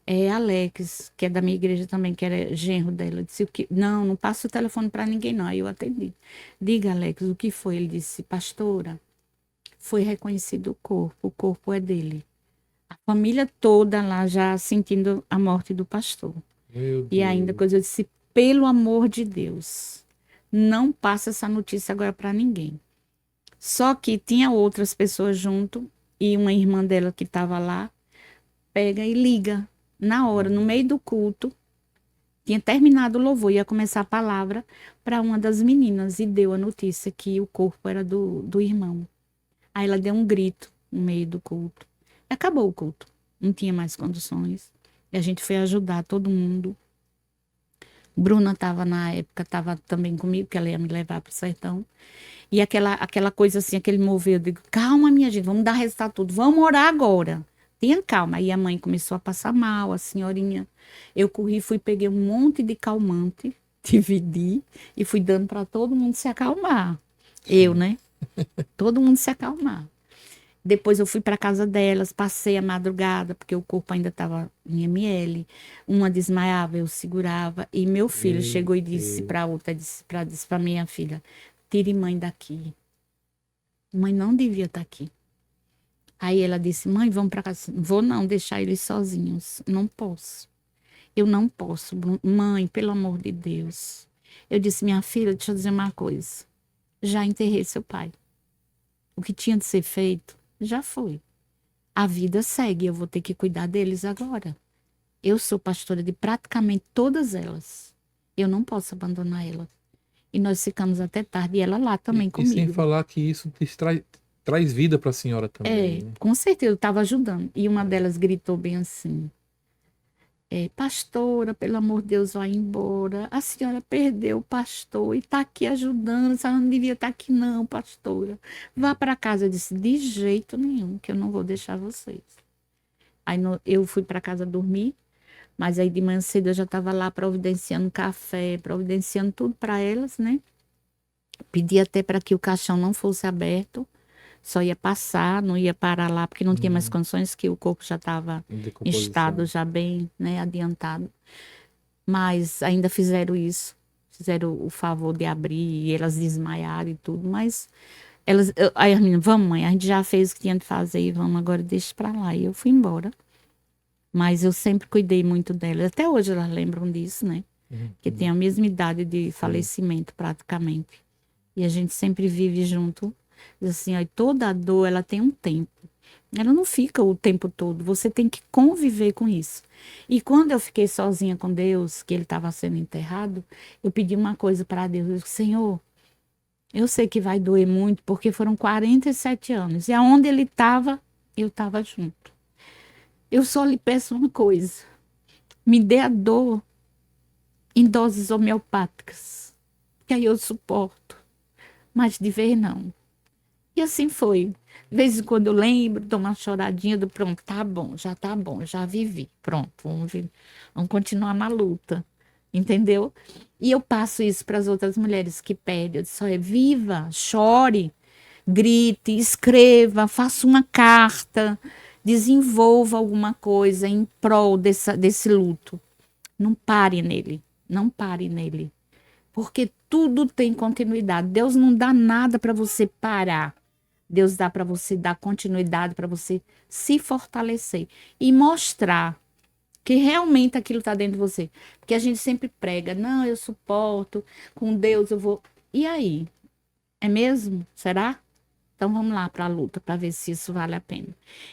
é Alex, que é da minha igreja também, que era genro dela. Eu disse, o que? Não, não passa o telefone para ninguém, não. Aí eu atendi. Diga, Alex, o que foi? Ele disse, pastora, foi reconhecido o corpo é dele. A família toda lá já sentindo a morte do pastor. Meu E ainda Deus. coisa eu disse, pelo amor de Deus, não passa essa notícia agora para ninguém. Só que tinha outras pessoas junto e uma irmã dela que estava lá, pega e liga na hora, no meio do culto. Tinha terminado o louvor, ia começar a palavra para uma das meninas e deu a notícia que o corpo era do irmão. Aí ela deu um grito no meio do culto. E acabou o culto. Não tinha mais condições. E a gente foi ajudar todo mundo. Bruna estava na época, estava também comigo, que ela ia me levar para o sertão. E aquela coisa assim, aquele mover, eu digo, calma, minha gente, vamos dar resultado tudo, vamos orar agora. Tenha calma. Aí a mãe começou a passar mal, a senhorinha. Eu corri, fui, peguei um monte de calmante, dividi e fui dando para todo mundo se acalmar. Eu, Sim. né? Todo mundo se acalmar. Depois eu fui para casa delas, passei a madrugada, porque o corpo ainda estava em ML. Uma desmaiava, eu segurava. E meu filho Meu chegou e disse Deus. para outra, disse para minha filha, tire mãe daqui. Mãe não devia estar aqui. Aí ela disse, mãe, vamos para casa. Vou não deixar eles sozinhos. Não posso. Eu não posso. Mãe, pelo amor de Deus. Eu disse, minha filha, deixa eu dizer uma coisa. Já enterrei seu pai. O que tinha de ser feito, já foi. A vida segue, eu vou ter que cuidar deles agora. Eu sou pastora de praticamente todas elas. Eu não posso abandonar ela. E nós ficamos até tarde, e ela lá também E sem comigo. falar que isso traz vida para a senhora também, né? Com certeza, eu estava ajudando. E uma delas gritou bem assim: pastora, pelo amor de Deus, vai embora. A senhora perdeu o pastor e está aqui ajudando. A senhora não devia estar aqui, não, pastora. Vá para casa. Eu disse: de jeito nenhum, que eu não vou deixar vocês. Aí eu fui para casa dormir, mas aí de manhã cedo eu já estava lá providenciando café, providenciando tudo para elas, né? Pedi até para que o caixão não fosse aberto, só ia passar, não ia parar lá, porque não tinha mais Hum, condições, que o corpo já estava em estado decomposição. já bem, né, adiantado. Mas ainda fizeram isso, fizeram o favor de abrir e elas desmaiaram e tudo, mas Aí as meninas, vamos, mãe, a gente já fez o que tinha de fazer e vamos agora, deixa pra lá. E eu fui embora. Mas eu sempre cuidei muito delas. Até hoje elas lembram disso, né? Que tem a mesma idade de falecimento, praticamente. E a gente sempre vive junto. Diz assim, ó, toda dor, ela tem um tempo. Ela não fica o tempo todo. Você tem que conviver com isso. E quando eu fiquei sozinha com Deus, que ele estava sendo enterrado, eu pedi uma coisa para Deus. Eu disse, Senhor, eu sei que vai doer muito, porque foram 47 anos. E aonde ele estava, eu estava junto. Eu só lhe peço uma coisa. Me dê a dor em doses homeopáticas. Que aí eu suporto. Mas de vez não. E assim foi. De vez em quando eu lembro, dou uma choradinha do pronto, tá bom, já vivi. Pronto, vamos continuar na luta. Entendeu? E eu passo isso para as outras mulheres que pedem. Eu disse, olha, viva, chore, grite, escreva, faça uma carta, desenvolva alguma coisa em prol desse luto. Não pare nele, não pare nele. Porque tudo tem continuidade. Deus não dá nada para você parar. Deus dá para você dar continuidade, para você se fortalecer e mostrar que realmente aquilo está dentro de você. Porque a gente sempre prega, não, eu suporto, com Deus eu vou. E aí? É mesmo? Será? Então vamos lá para a luta, para ver se isso vale a pena.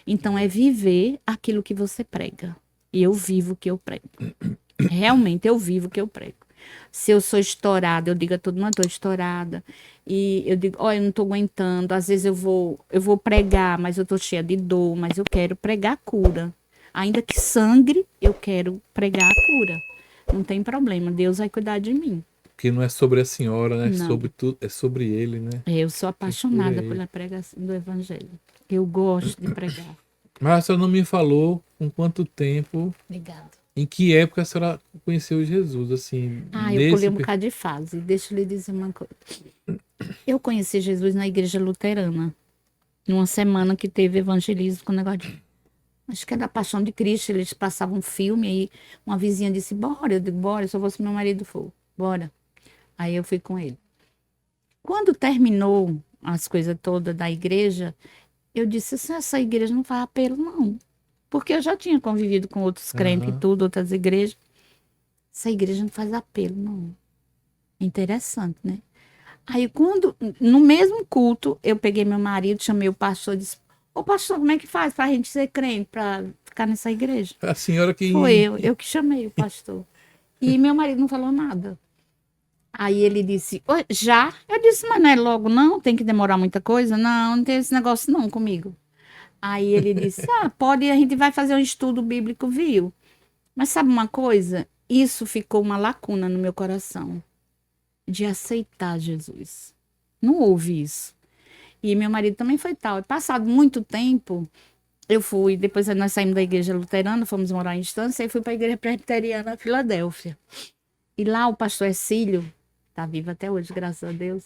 Então é viver aquilo que você prega. E eu vivo o que eu prego. Realmente eu vivo o que eu prego. Se eu sou estourada, eu digo a todo mundo, estou estourada. E eu digo, olha, eu não estou aguentando. Às vezes eu vou pregar, mas eu estou cheia de dor, mas eu quero pregar a cura. Ainda que sangre, eu quero pregar a cura. Não tem problema, Deus vai cuidar de mim. Porque não é sobre a senhora, né? Não. Sobre tudo, é sobre ele, né? Eu sou apaixonada ele. pela pregação do evangelho. Eu gosto de pregar. Mas a senhora não me falou com quanto tempo, Obrigada. em que época a senhora conheceu Jesus, assim, Eu pulei um bocado de fase. Deixa eu lhe dizer uma coisa. Eu conheci Jesus na igreja luterana. Numa semana que teve evangelismo com o negócio de... Acho que era a Paixão de Cristo. Eles passavam um filme aí. Uma vizinha disse, bora. Eu digo, bora, só vou se meu marido for. Bora. Aí eu fui com ele. Quando terminou as coisas todas da igreja, eu disse, essa igreja não faz apelo, não. Porque eu já tinha convivido com outros crentes e tudo, outras igrejas. Essa igreja não faz apelo, não. Interessante, né? Aí, no mesmo culto, eu peguei meu marido, chamei o pastor e disse, ô pastor, como é que faz pra gente ser crente, pra ficar nessa igreja? A senhora que... Foi eu que chamei o pastor. E meu marido não falou nada. Aí ele disse, já? Eu disse, mas não é logo não, tem que demorar muita coisa? Não, não tem esse negócio não comigo. Aí ele disse, pode, a gente vai fazer um estudo bíblico, viu? Mas sabe uma coisa? Isso ficou uma lacuna no meu coração, de aceitar Jesus. Não houve isso. E meu marido também foi tal. E passado muito tempo, eu fui, depois nós saímos da igreja luterana, fomos morar em Estância, e fui para a igreja presbiteriana Filadélfia. E lá o pastor Ercílio, tá vivo até hoje, graças a Deus,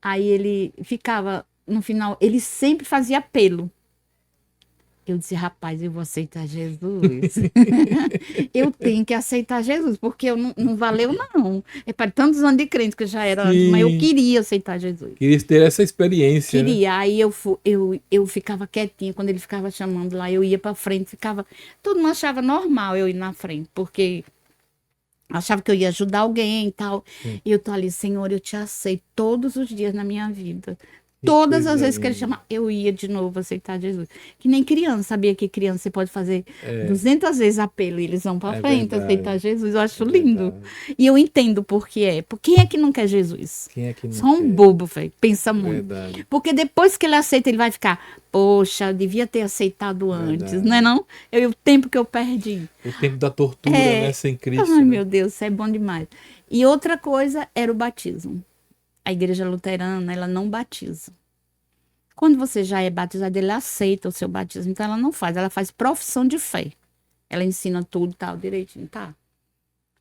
aí ele ficava, no final, ele sempre fazia apelo. Eu disse, rapaz, eu vou aceitar Jesus. Eu tenho que aceitar Jesus, porque não valeu, não. É para tantos anos de crente que eu já era, mas eu queria aceitar Jesus. Queria ter essa experiência. Queria. Né? Aí eu ficava quietinha, quando ele ficava chamando lá, eu ia para frente, ficava. Todo mundo achava normal eu ir na frente, porque achava que eu ia ajudar alguém e tal. E eu tô ali, Senhor, eu te aceito todos os dias na minha vida. Todas as vezes que ele chama, eu ia de novo aceitar Jesus. Que nem criança, sabia que criança você pode fazer 200 vezes apelo e eles vão para frente aceitar Jesus. Eu acho lindo. E eu entendo por que é. Por quem é que não quer Jesus? Quem é que não Só um quer? bobo, velho. Pensa muito. Verdade. Porque depois que ele aceita, ele vai ficar, poxa, eu devia ter aceitado antes, não é não? O tempo que eu perdi. O tempo da tortura, né? Sem Cristo. Ai, né? meu Deus, isso é bom demais. E outra coisa era o batismo. A igreja luterana, ela não batiza. Quando você já é batizado, ela aceita o seu batismo. Então, ela não faz, ela faz profissão de fé. Ela ensina tudo, tal, direitinho, tá?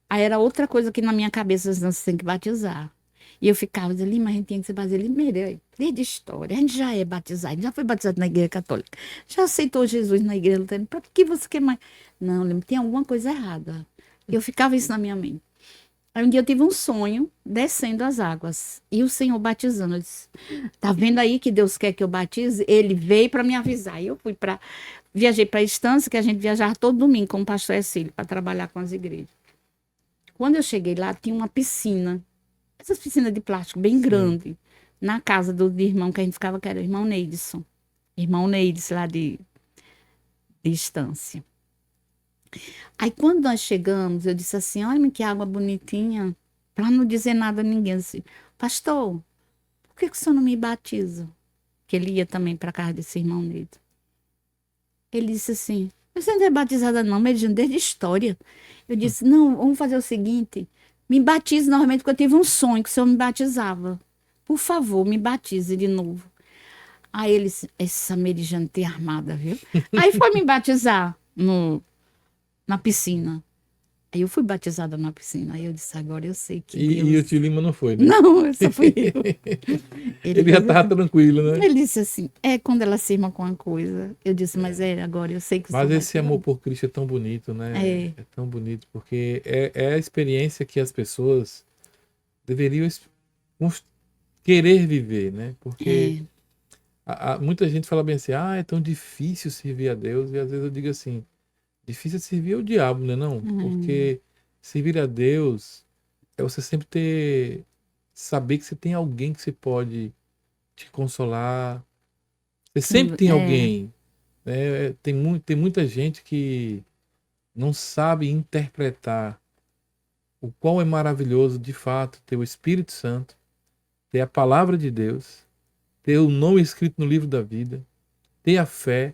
Aí era outra coisa que na minha cabeça, você tem que batizar. E eu ficava dizendo, mas a gente tinha que ser batizado. Ele, desde história, a gente já é batizado, já foi batizado na igreja católica, já aceitou Jesus na igreja luterana, para que você quer mais? Não, tem alguma coisa errada. E eu ficava isso na minha mente. Aí um dia eu tive um sonho descendo as águas e o Senhor batizando. Eu disse, tá vendo aí que Deus quer que eu batize? Ele veio para me avisar. E eu viajei para a Estância, que a gente viajava todo domingo com o pastor Ercílio para trabalhar com as igrejas. Quando eu cheguei lá, tinha uma piscina, essas piscinas de plástico bem grande, na casa do irmão que a gente ficava, que era o irmão Neidson. Irmão Neides, lá de Estância. Aí quando nós chegamos, eu disse assim, olha que água bonitinha, para não dizer nada a ninguém. Assim, pastor, por que o senhor não me batiza? Que ele ia também para casa desse irmão dele. Ele disse assim, você não é batizada não, Medina, desde história. Eu disse, não, vamos fazer o seguinte, me batize novamente, porque eu tive um sonho que o senhor me batizava. Por favor, me batize de novo. Aí ele disse, essa Meridiana tem armada, viu? Aí foi me batizar na piscina. Aí eu fui batizada na piscina. Aí eu disse, agora eu sei que Deus... E o tio Lima não foi, né? Não, essa fui eu. Ele já estava tranquilo, né? Ele disse assim, quando ela se irma com uma coisa. Eu disse, mas agora eu sei que Mas esse amor por Cristo é tão bonito, né? É tão bonito, porque é a experiência que as pessoas deveriam querer viver, né? Porque muita gente fala bem assim, é tão difícil servir a Deus, e às vezes eu digo assim, difícil é servir o diabo, né? Não, porque servir a Deus é você sempre saber que você tem alguém que você pode te consolar. Você sempre tem alguém. Né? Tem muita gente que não sabe interpretar o qual é maravilhoso de fato ter o Espírito Santo, ter a palavra de Deus, ter o nome escrito no livro da vida, ter a fé,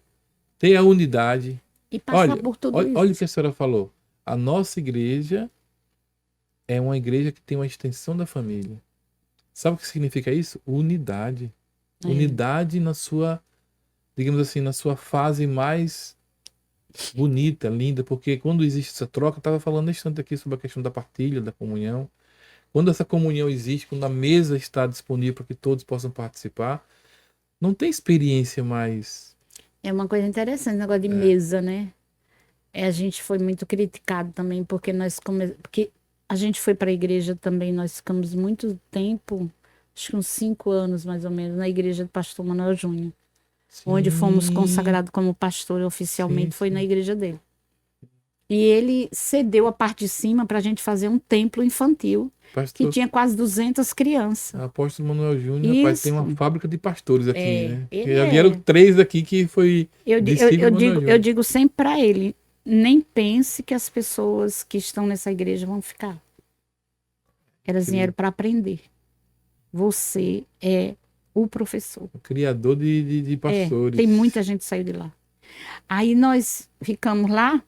ter a unidade. E passar por tudo isso. Olha o que a senhora falou. A nossa igreja é uma igreja que tem uma extensão da família. Sabe o que significa isso? Unidade. Unidade na sua, digamos assim, na sua fase mais bonita, linda, porque quando existe essa troca, eu estava falando nesse instante aqui sobre a questão da partilha, da comunhão. Quando essa comunhão existe, quando a mesa está disponível para que todos possam participar, não tem experiência mais... É uma coisa interessante, o negócio de mesa, né? A gente foi muito criticado também, porque porque a gente foi para a igreja também, nós ficamos muito tempo, acho que uns 5 anos mais ou menos, na igreja do pastor Manuel Júnior. Onde fomos consagrados como pastor oficialmente, foi na igreja dele. E ele cedeu a parte de cima para a gente fazer um templo infantil, que tinha quase 200 crianças. Apóstolo Manuel Júnior, rapaz, tem uma fábrica de pastores aqui, né? Ali eram 3 aqui que foi eu digo sempre para ele, nem pense que as pessoas que estão nessa igreja vão ficar. Elas vieram para aprender. Você é o professor. O criador de pastores. Tem muita gente que saiu de lá. Aí nós ficamos lá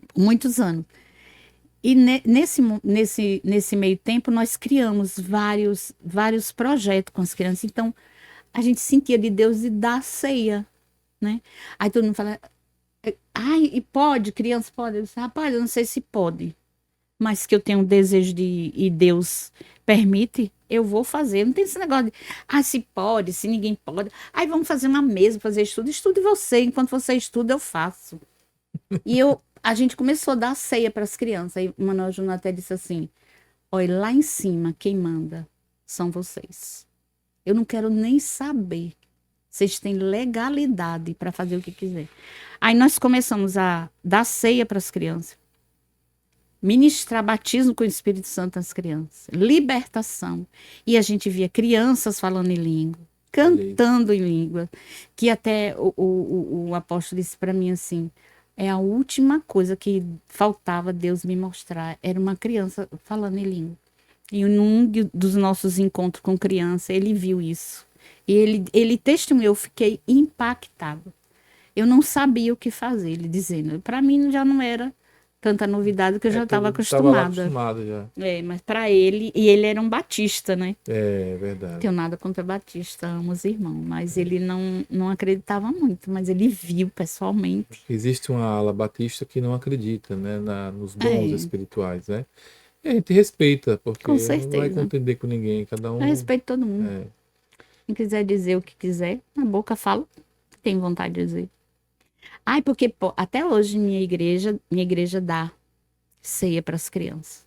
por muitos anos. E nesse meio tempo, nós criamos vários projetos com as crianças. Então, a gente sentia de Deus de dar ceia, né? Aí todo mundo fala, e pode? Criança pode? Eu disse, rapaz, eu não sei se pode. Mas que eu tenho um desejo e Deus permite, eu vou fazer. Não tem esse negócio de, se pode, se ninguém pode. Aí vamos fazer uma mesa, fazer estudo. Estude você, enquanto você estuda, eu faço. E a gente começou a dar ceia para as crianças. Aí o Manuel Júnior até disse assim, olha, lá em cima, quem manda são vocês. Eu não quero nem saber. Vocês têm legalidade para fazer o que quiser. Aí nós começamos a dar ceia para as crianças. Ministrar batismo com o Espírito Santo às crianças, libertação. E a gente via crianças falando em língua, cantando em língua, que até o apóstolo disse para mim assim, é a última coisa que faltava Deus me mostrar, era uma criança falando em língua. E num dos nossos encontros com criança, ele viu isso. E ele testemunhou, eu fiquei impactado. Eu não sabia o que fazer, ele dizendo, para mim já não era tanta novidade que eu já estava acostumada. Já. Mas para ele, e ele era um batista, né? É verdade. Não tenho nada contra batista, amo os irmãos, mas ele não acreditava muito, mas ele viu pessoalmente. Existe uma ala batista que não acredita, né, nos dons espirituais, né? E a gente respeita, porque com certeza. Não vai contender com ninguém, cada um... Eu respeito todo mundo. Quem quiser dizer o que quiser, na boca fala, tem vontade de dizer. Porque até hoje minha igreja dá ceia para as crianças.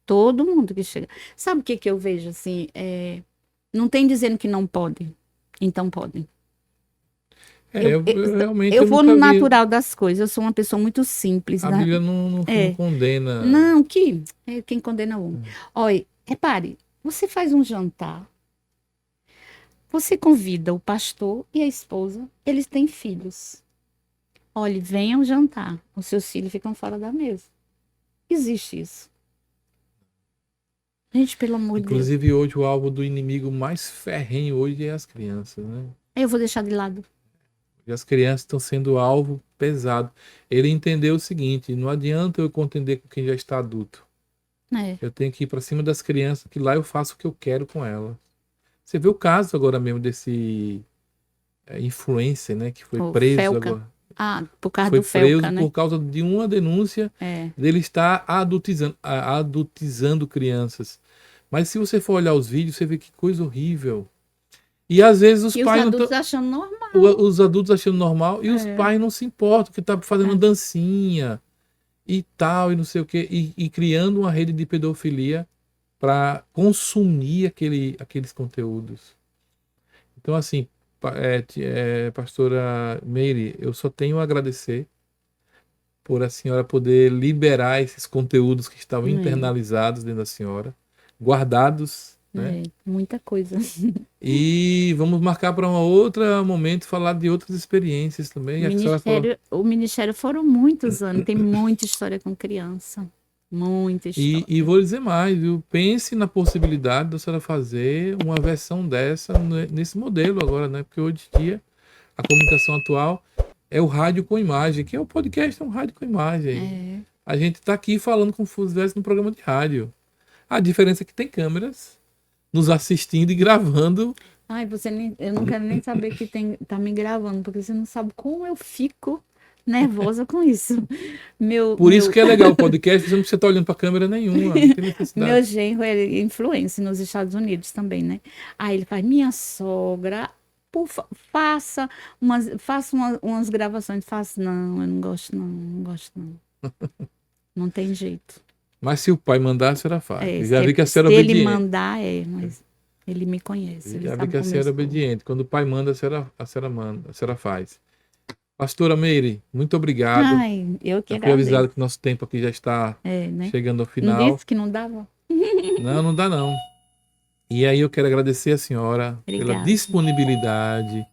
Todo mundo que chega. Sabe o que que eu vejo, assim? Não tem dizendo que não pode. Então podem. Eu realmente Eu vou nunca no vi. natural das coisas. Eu sou uma pessoa muito simples. A Bíblia não condena. Não, quem condena o homem. Olha, repare, você faz um jantar, você convida o pastor e a esposa, eles têm filhos. Olha, venham jantar. Os seus filhos ficam fora da mesa. Existe isso. Gente, pelo amor de Deus. Inclusive, hoje o alvo do inimigo mais ferrenho hoje é as crianças, né? Eu vou deixar de lado. E as crianças estão sendo alvo pesado. Ele entendeu o seguinte: não adianta eu contender com quem já está adulto. Eu tenho que ir para cima das crianças, que lá eu faço o que eu quero com elas. Você vê o caso agora mesmo desse influencer, né? Que foi preso Felca. agora. Por causa foi do Felca, preso por causa de uma denúncia dele estar adultizando crianças. Mas se você for olhar os vídeos, você vê que coisa horrível. E às vezes os pais os adultos achando normal. Os adultos achando normal e os pais não se importam, que tá fazendo dancinha e tal, e não sei o quê, e criando uma rede de pedofilia para consumir aqueles conteúdos. Então, assim, pastora Meire, eu só tenho a agradecer por a senhora poder liberar esses conteúdos que estavam internalizados dentro da senhora, guardados, né? Muita coisa. E vamos marcar para um outro momento falar de outras experiências também. O ministério foram muitos anos, tem muita história com criança. Muita história. E vou dizer mais, viu? Pense na possibilidade da senhora fazer uma versão dessa nesse modelo agora, né? Porque hoje em dia a comunicação atual é o rádio com imagem, que é o podcast, é um rádio com imagem. A gente está aqui falando como se fosse no programa de rádio. A diferença é que tem câmeras nos assistindo e gravando. Ai, eu não quero nem saber que tá me gravando, porque você não sabe como eu fico nervosa com isso. Por isso que é legal o podcast, você não precisa estar olhando para câmera nenhuma. Não tem necessidade. Meu genro é influencer nos Estados Unidos também, né? Aí ele faz, minha sogra, faça umas gravações. Faço, não, eu não gosto não. Não tem jeito. Mas se o pai mandar, a senhora faz. Já vi que a senhora é obediente. Se ele mandar, mas ele me conhece. Já vi que a senhora é obediente. Quando o pai manda, a senhora manda, a senhora faz. Pastora Meire, muito obrigado. Ai, eu que agradeço. Fui avisado que nosso tempo aqui já está chegando ao final. Não disse que não dava? Não dá não. E aí eu quero agradecer a senhora pela disponibilidade,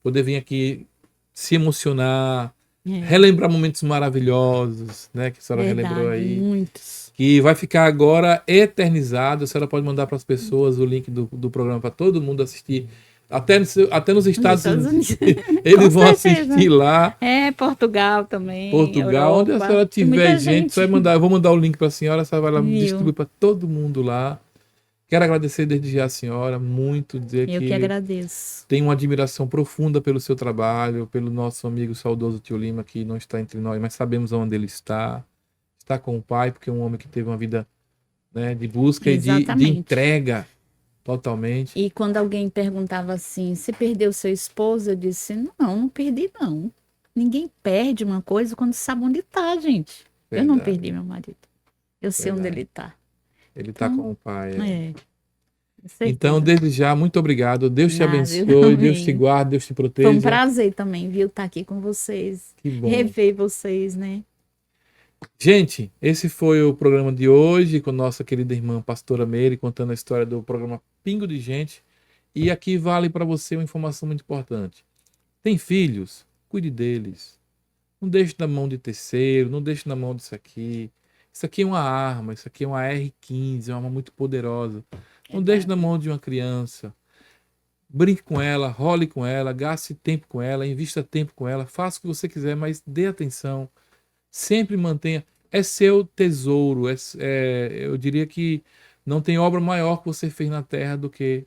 poder vir aqui se emocionar, relembrar momentos maravilhosos, né, que a senhora relembrou aí. Muitos. Que vai ficar agora eternizado. A senhora pode mandar para as pessoas o link do programa para todo mundo assistir. Até nos Estados Unidos. Eles vão assistir lá. Portugal também. Portugal, Europa. Onde a senhora tiver gente, vai mandar. Eu vou mandar o link para a senhora vai lá distribuir para todo mundo lá. Quero agradecer desde já a senhora, muito, dizer eu que agradeço. Tenho uma admiração profunda pelo seu trabalho, pelo nosso amigo saudoso tio Lima, que não está entre nós, mas sabemos onde ele está. Está com o pai, porque é um homem que teve uma vida, né, de busca e de entrega totalmente. E quando alguém perguntava assim, você perdeu seu esposo? Eu disse, não perdi não. Ninguém perde uma coisa quando sabe onde está, gente. Verdade. Eu não perdi meu marido. Eu sei onde ele está. Ele está com o pai. Então, desde já, muito obrigado. Deus te abençoe, Deus te guarde, Deus te proteja. Foi um prazer também, viu, estar aqui com vocês. Que bom. Rever vocês, né? Gente, esse foi o programa de hoje com nossa querida irmã Pastora Meire, contando a história do programa Pingo de Gente. E aqui vale para você uma informação muito importante. Tem filhos? Cuide deles. Não deixe na mão de terceiro, não deixe na mão disso aqui. Isso aqui é uma arma, isso aqui é uma R15, é uma arma muito poderosa. Não deixe na mão de uma criança. Brinque com ela, role com ela, gaste tempo com ela, invista tempo com ela, faça o que você quiser, mas dê atenção. Sempre mantenha. É seu tesouro. Eu diria que não tem obra maior que você fez na terra do que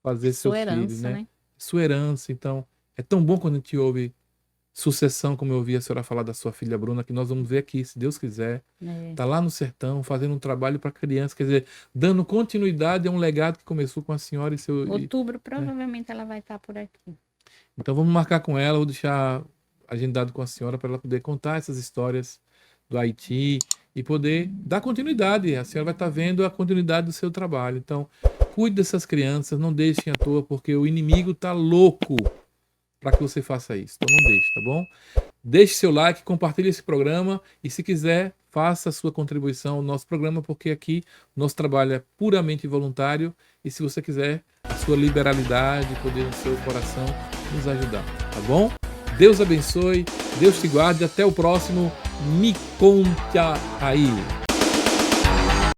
fazer seu filho, né? Sua herança. Então, é tão bom quando a gente ouve sucessão, como eu ouvi a senhora falar da sua filha Bruna, que nós vamos ver aqui, se Deus quiser. Tá lá no sertão, fazendo um trabalho para criança, quer dizer, dando continuidade a um legado que começou com a senhora e seu... Outubro, provavelmente ela vai estar por aqui. Então vamos marcar com ela, vou deixar agendado com a senhora para ela poder contar essas histórias do Haiti e poder dar continuidade. A senhora vai estar vendo a continuidade do seu trabalho. Então, cuide dessas crianças, não deixem à toa, porque o inimigo está louco para que você faça isso. Então não deixe, tá bom? Deixe seu like, compartilhe esse programa e, se quiser, faça a sua contribuição ao nosso programa, porque aqui nosso trabalho é puramente voluntário e, se você quiser, a sua liberalidade, poder no seu coração nos ajudar, tá bom? Deus abençoe, Deus te guarde, até o próximo Me Conte Aí.